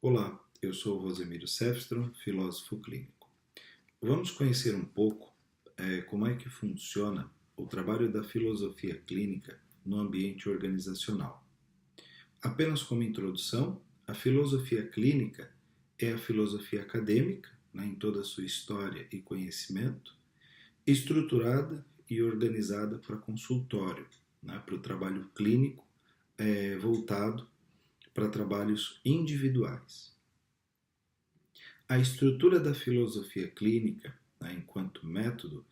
Olá, eu sou o Rosemiro Sefstrom, filósofo clínico. Vamos conhecer um pouco como é que funciona o trabalho da filosofia clínica no ambiente organizacional. Apenas como introdução, a filosofia clínica é a filosofia acadêmica, em toda a sua história e conhecimento, estruturada e organizada para consultório, para o trabalho clínico voltado para trabalhos individuais. A estrutura da filosofia clínica, enquanto método,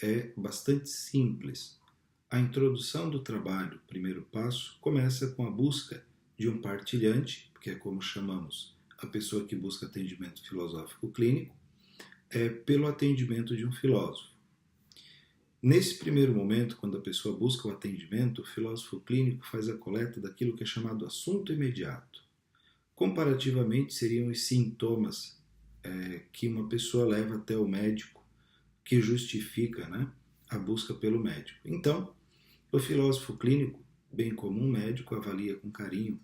é bastante simples. A introdução do trabalho, o primeiro passo, começa com a busca de um partilhante, que é como chamamos a pessoa que busca atendimento filosófico clínico, pelo atendimento de um filósofo. Nesse primeiro momento, quando a pessoa busca o atendimento, o filósofo clínico faz a coleta daquilo que é chamado assunto imediato. Comparativamente, seriam os sintomas que uma pessoa leva até o médico, que justifica a busca pelo médico. Então, o filósofo clínico, bem como um médico, avalia com carinho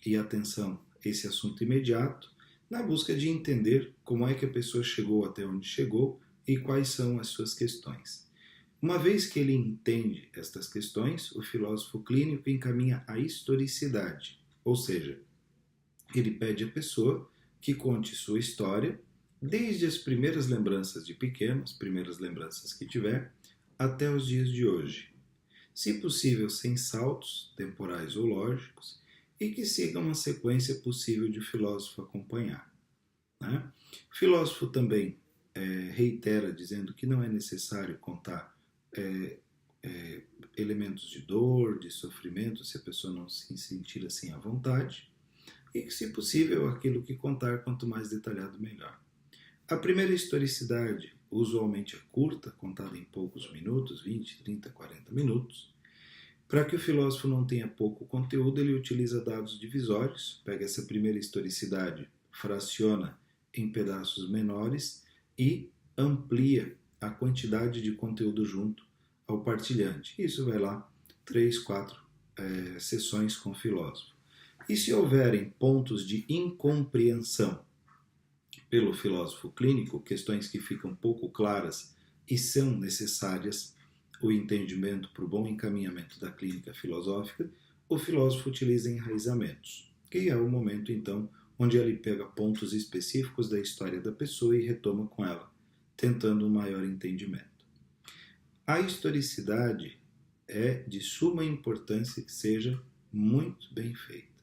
e atenção esse assunto imediato, na busca de entender como é que a pessoa chegou até onde chegou e quais são as suas questões. Uma vez que ele entende estas questões, o filósofo clínico encaminha a historicidade, ou seja, ele pede à pessoa que conte sua história, desde as primeiras lembranças de pequeno, as primeiras lembranças que tiver, até os dias de hoje. Se possível, sem saltos temporais ou lógicos, e que siga uma sequência possível de o filósofo acompanhar. O filósofo também reitera, dizendo que não é necessário contar elementos de dor, de sofrimento, se a pessoa não se sentir assim à vontade, e que, se possível, aquilo que contar, quanto mais detalhado, melhor. A primeira historicidade usualmente é curta, contada em poucos minutos, 20, 30, 40 minutos. Para que o filósofo não tenha pouco conteúdo, ele utiliza dados divisórios, pega essa primeira historicidade, fraciona em pedaços menores e amplia a quantidade de conteúdo junto ao partilhante. Isso vai lá 3, 4 sessões com o filósofo. E se houverem pontos de incompreensão pelo filósofo clínico, questões que ficam pouco claras e são necessárias o entendimento para o bom encaminhamento da clínica filosófica, o filósofo utiliza enraizamentos, que é o momento, então, onde ele pega pontos específicos da história da pessoa e retoma com ela, tentando um maior entendimento. A historicidade é de suma importância que seja muito bem feita,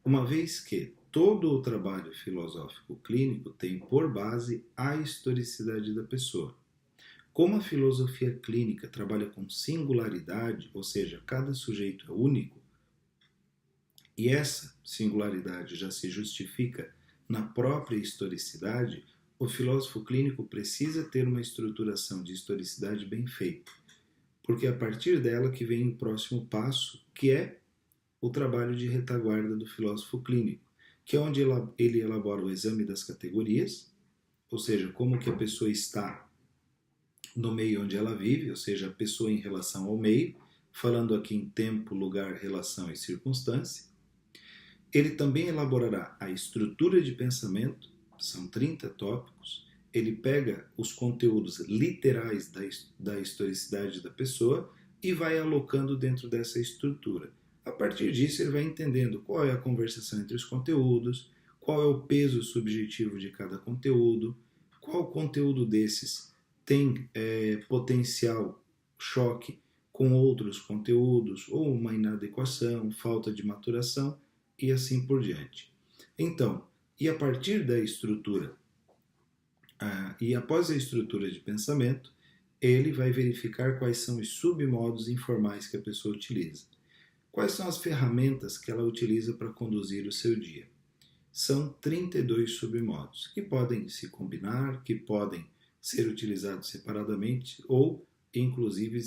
uma vez que todo o trabalho filosófico clínico tem por base a historicidade da pessoa. Como a filosofia clínica trabalha com singularidade, ou seja, cada sujeito é único, e essa singularidade já se justifica na própria historicidade, o filósofo clínico precisa ter uma estruturação de historicidade bem feita, porque é a partir dela que vem o próximo passo, que é o trabalho de retaguarda do filósofo clínico, que é onde ele elabora o exame das categorias, ou seja, como que a pessoa está no meio onde ela vive, ou seja, a pessoa em relação ao meio, falando aqui em tempo, lugar, relação e circunstância. Ele também elaborará a estrutura de pensamento, são 30 tópicos. Ele pega os conteúdos literais da historicidade da pessoa e vai alocando dentro dessa estrutura. A partir disso, ele vai entendendo qual é a conversação entre os conteúdos, qual é o peso subjetivo de cada conteúdo, qual conteúdo desses tem potencial choque com outros conteúdos, ou uma inadequação, falta de maturação, e assim por diante. Então, e a partir da estrutura, e após a estrutura de pensamento, ele vai verificar quais são os submodos informais que a pessoa utiliza. Quais são as ferramentas que ela utiliza para conduzir o seu dia? São 32 submodos, que podem se combinar, que podem ser utilizados separadamente ou, inclusive,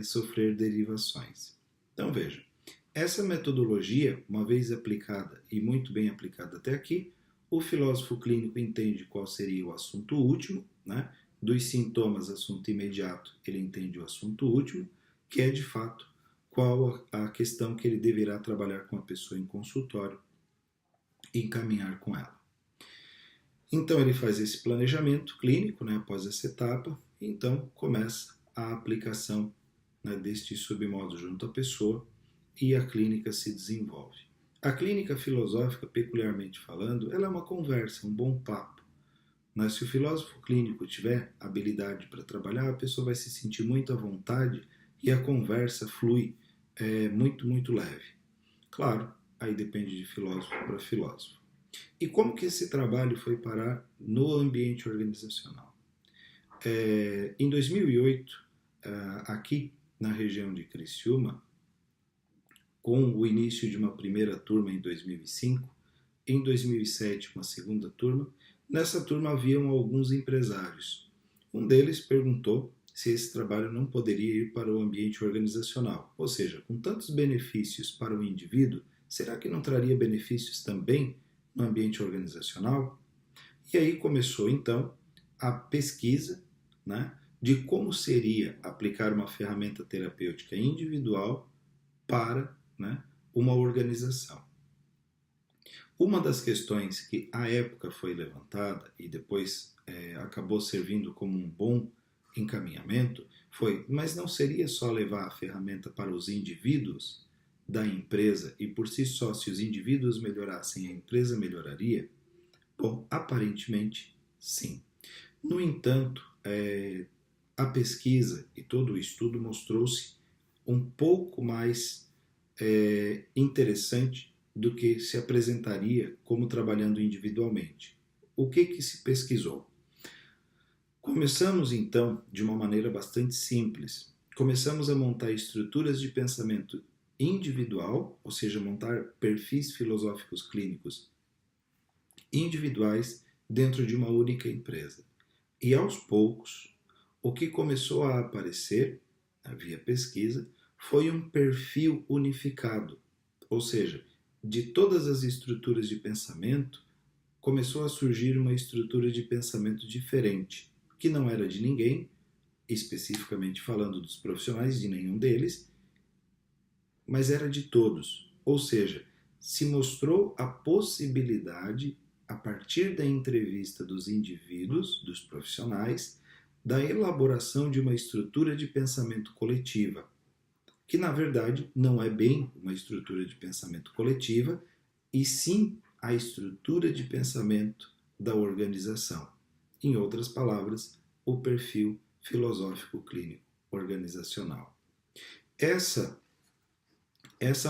sofrer derivações. Então, veja, essa metodologia, uma vez aplicada e muito bem aplicada até aqui, o filósofo clínico entende qual seria o assunto último, dos sintomas, assunto imediato, ele entende o assunto último, que é, de fato, qual a questão que ele deverá trabalhar com a pessoa em consultório e encaminhar com ela. Então ele faz esse planejamento clínico, né, após essa etapa, e então começa a aplicação, né, deste submodo junto à pessoa e a clínica se desenvolve. A clínica filosófica, peculiarmente falando, ela é uma conversa, um bom papo. Mas se o filósofo clínico tiver habilidade para trabalhar, a pessoa vai se sentir muito à vontade e a conversa flui muito, muito leve. Claro, aí depende de filósofo para filósofo. E como que esse trabalho foi parar no ambiente organizacional? Em 2008, aqui na região de Criciúma, com o início de uma primeira turma em 2005, em 2007 uma segunda turma, nessa turma haviam alguns empresários. Um deles perguntou se esse trabalho não poderia ir para o ambiente organizacional, ou seja, com tantos benefícios para o indivíduo, será que não traria benefícios também no ambiente organizacional? E aí começou então a pesquisa, né, de como seria aplicar uma ferramenta terapêutica individual para, né, uma organização. Uma das questões que à época foi levantada e depois acabou servindo como um bom encaminhamento foi: mas não seria só levar a ferramenta para os indivíduos da empresa e por si só, se os indivíduos melhorassem, a empresa melhoraria? Bom, aparentemente sim. No entanto, a pesquisa e todo o estudo mostrou-se um pouco mais interessante do que se apresentaria como trabalhando individualmente. O que se pesquisou? Começamos então de uma maneira bastante simples. Começamos a montar estruturas de pensamento individual, ou seja, montar perfis filosóficos clínicos individuais dentro de uma única empresa. E aos poucos, o que começou a aparecer, via pesquisa, foi um perfil unificado, ou seja, de todas as estruturas de pensamento, começou a surgir uma estrutura de pensamento diferente, que não era de ninguém, especificamente falando dos profissionais, de nenhum deles, mas era de todos. Ou seja, se mostrou a possibilidade, a partir da entrevista dos indivíduos, dos profissionais, da elaboração de uma estrutura de pensamento coletiva, que na verdade não é bem uma estrutura de pensamento coletiva, e sim a estrutura de pensamento da organização. Em outras palavras, o perfil filosófico clínico organizacional. Essa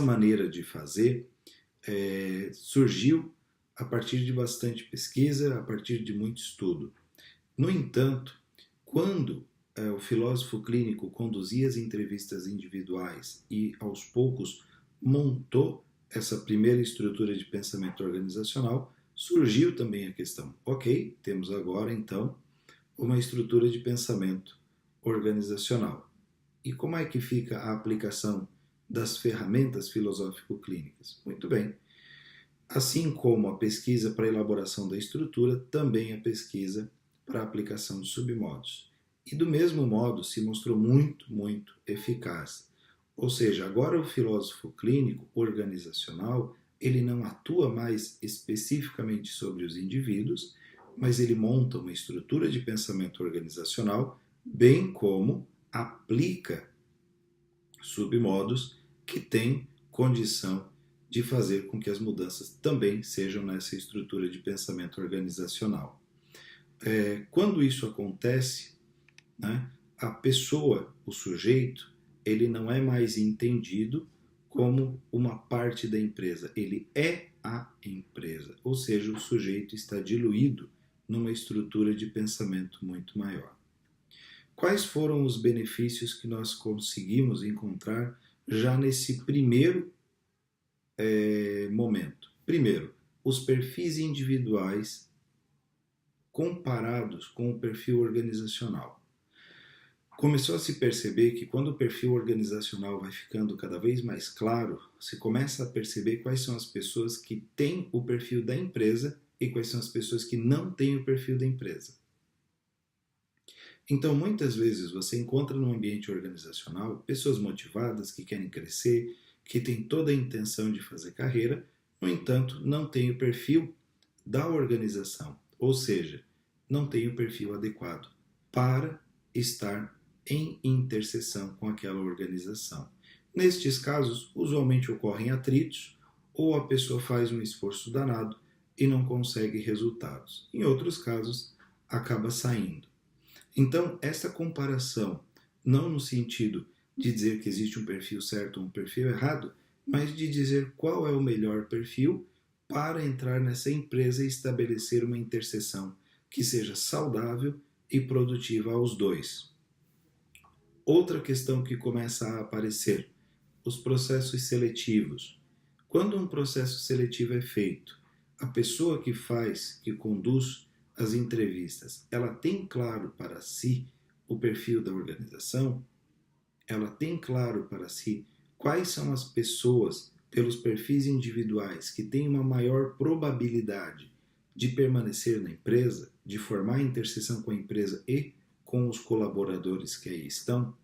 maneira de fazer surgiu a partir de bastante pesquisa, a partir de muito estudo. No entanto, quando o filósofo clínico conduzia as entrevistas individuais e, aos poucos, montou essa primeira estrutura de pensamento organizacional, surgiu também a questão: ok, temos agora então uma estrutura de pensamento organizacional. E como é que fica a aplicação das ferramentas filosófico-clínicas? Muito bem. Assim como a pesquisa para a elaboração da estrutura, também a pesquisa para a aplicação de submodos. E do mesmo modo se mostrou muito, muito eficaz. Ou seja, agora o filósofo clínico organizacional, ele não atua mais especificamente sobre os indivíduos, mas ele monta uma estrutura de pensamento organizacional, bem como aplica submodos que têm condição de fazer com que as mudanças também sejam nessa estrutura de pensamento organizacional. Quando isso acontece, né, a pessoa, o sujeito, ele não é mais entendido como uma parte da empresa, ele é a empresa, ou seja, o sujeito está diluído numa estrutura de pensamento muito maior. Quais foram os benefícios que nós conseguimos encontrar já nesse primeiro momento? Primeiro, os perfis individuais comparados com o perfil organizacional. Começou a se perceber que quando o perfil organizacional vai ficando cada vez mais claro, se começa a perceber quais são as pessoas que têm o perfil da empresa e quais são as pessoas que não têm o perfil da empresa. Então, muitas vezes você encontra no ambiente organizacional pessoas motivadas, que querem crescer, que têm toda a intenção de fazer carreira, no entanto, não têm o perfil da organização. ou seja, não tem o perfil adequado para estar em interseção com aquela organização. Nestes casos, usualmente ocorrem atritos ou a pessoa faz um esforço danado e não consegue resultados. Em outros casos, acaba saindo. Então, essa comparação, não no sentido de dizer que existe um perfil certo ou um perfil errado, mas de dizer qual é o melhor perfil para entrar nessa empresa e estabelecer uma interseção que seja saudável e produtiva aos dois. Outra questão que começa a aparecer, os processos seletivos. Quando um processo seletivo é feito, a pessoa que faz, que conduz as entrevistas, ela tem claro para si o perfil da organização? Ela tem claro para si quais são as pessoas, pelos perfis individuais, que têm uma maior probabilidade de permanecer na empresa, de formar interseção com a empresa e com os colaboradores que aí estão?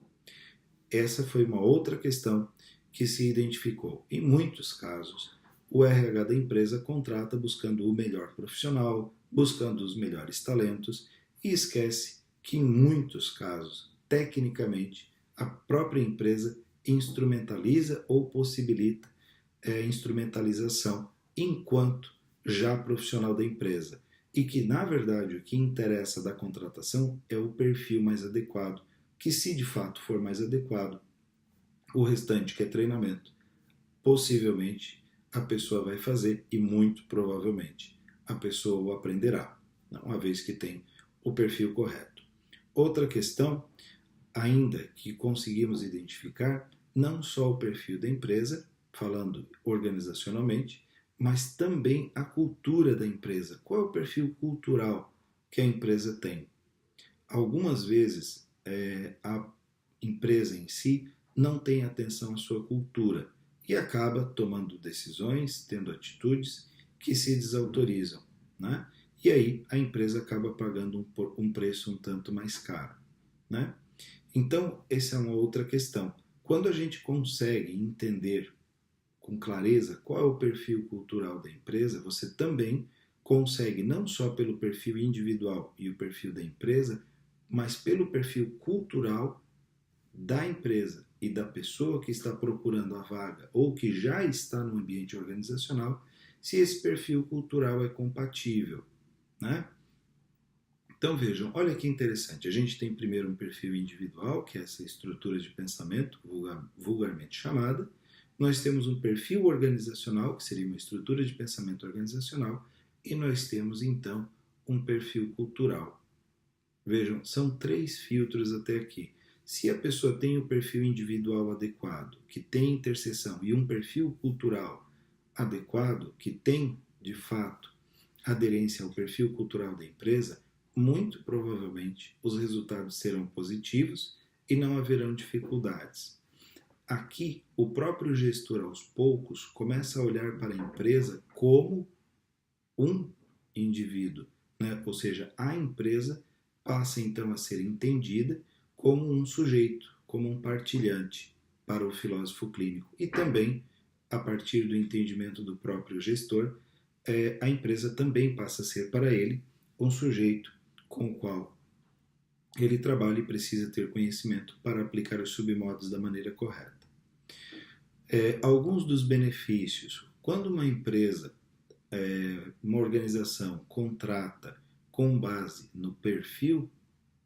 Essa foi uma outra questão que se identificou. Em muitos casos, o RH da empresa contrata buscando o melhor profissional, buscando os melhores talentos e esquece que, em muitos casos, tecnicamente, a própria empresa instrumentaliza ou possibilita a instrumentalização enquanto já profissional da empresa. E que, na verdade, o que interessa da contratação é o perfil mais adequado, que, se de fato for mais adequado, o restante, que é treinamento, possivelmente a pessoa vai fazer e muito provavelmente a pessoa o aprenderá, uma vez que tem o perfil correto. Outra questão, ainda que conseguimos identificar, não só o perfil da empresa, falando organizacionalmente, mas também a cultura da empresa. Qual é o perfil cultural que a empresa tem? Algumas vezes a empresa em si não tem atenção à sua cultura e acaba tomando decisões, tendo atitudes que se desautorizam, né? E aí a empresa acaba pagando um preço um tanto mais caro, né? Então, essa é uma outra questão. Quando a gente consegue entender com clareza qual é o perfil cultural da empresa, você também consegue, não só pelo perfil individual e o perfil da empresa, mas pelo perfil cultural da empresa e da pessoa que está procurando a vaga ou que já está no ambiente organizacional, se esse perfil cultural é compatível, né? Então vejam, olha que interessante, a gente tem primeiro um perfil individual, que é essa estrutura de pensamento, vulgarmente chamada, nós temos um perfil organizacional, que seria uma estrutura de pensamento organizacional, e nós temos então um perfil cultural. Vejam, são 3 filtros até aqui. Se a pessoa tem o perfil individual adequado, que tem interseção, e um perfil cultural adequado, que tem, de fato, aderência ao perfil cultural da empresa, muito provavelmente os resultados serão positivos e não haverão dificuldades. Aqui, o próprio gestor, aos poucos, começa a olhar para a empresa como um indivíduo, né? Ou seja, a empresa passa então a ser entendida como um sujeito, como um partilhante para o filósofo clínico. E também, a partir do entendimento do próprio gestor, a empresa também passa a ser para ele um sujeito com o qual ele trabalha e precisa ter conhecimento para aplicar os submodos da maneira correta. Alguns dos benefícios. Quando uma empresa, uma organização contrata com base no perfil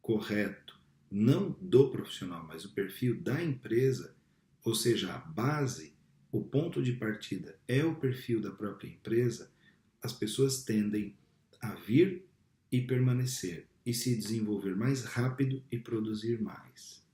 correto, não do profissional, mas o perfil da empresa, ou seja, a base, o ponto de partida é o perfil da própria empresa, as pessoas tendem a vir e permanecer e se desenvolver mais rápido e produzir mais.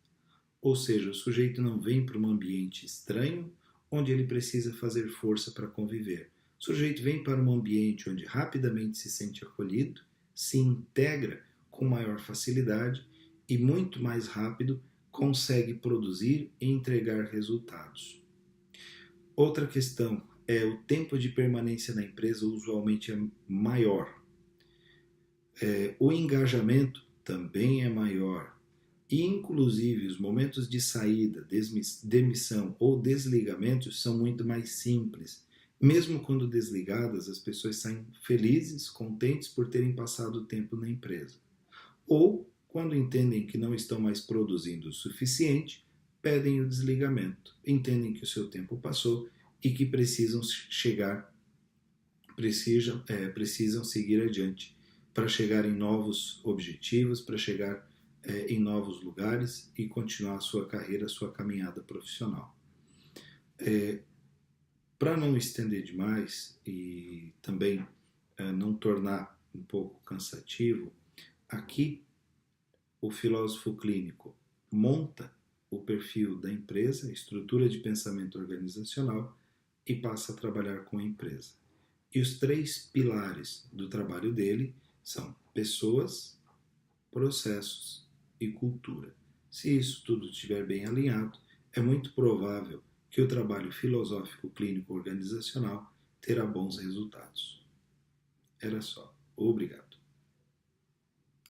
Ou seja, o sujeito não vem para um ambiente estranho onde ele precisa fazer força para conviver. O sujeito vem para um ambiente onde rapidamente se sente acolhido, se integra com maior facilidade e muito mais rápido consegue produzir e entregar resultados. Outra questão é o tempo de permanência na empresa usualmente é maior. O engajamento também é maior. E, inclusive, os momentos de saída, demissão ou desligamento são muito mais simples, Mesmo quando desligadas, as pessoas saem felizes, contentes por terem passado o tempo na empresa. Ou, quando entendem que não estão mais produzindo o suficiente, pedem o desligamento, entendem que o seu tempo passou e que precisam seguir adiante para chegar em novos objetivos, para chegar em novos lugares e continuar a sua carreira, a sua caminhada profissional. Para não estender demais e também não tornar um pouco cansativo, aqui o filósofo clínico monta o perfil da empresa, a estrutura de pensamento organizacional e passa a trabalhar com a empresa. E os 3 pilares do trabalho dele são pessoas, processos e cultura. Se isso tudo estiver bem alinhado, é muito provável que o trabalho filosófico clínico organizacional terá bons resultados. Era só. Obrigado.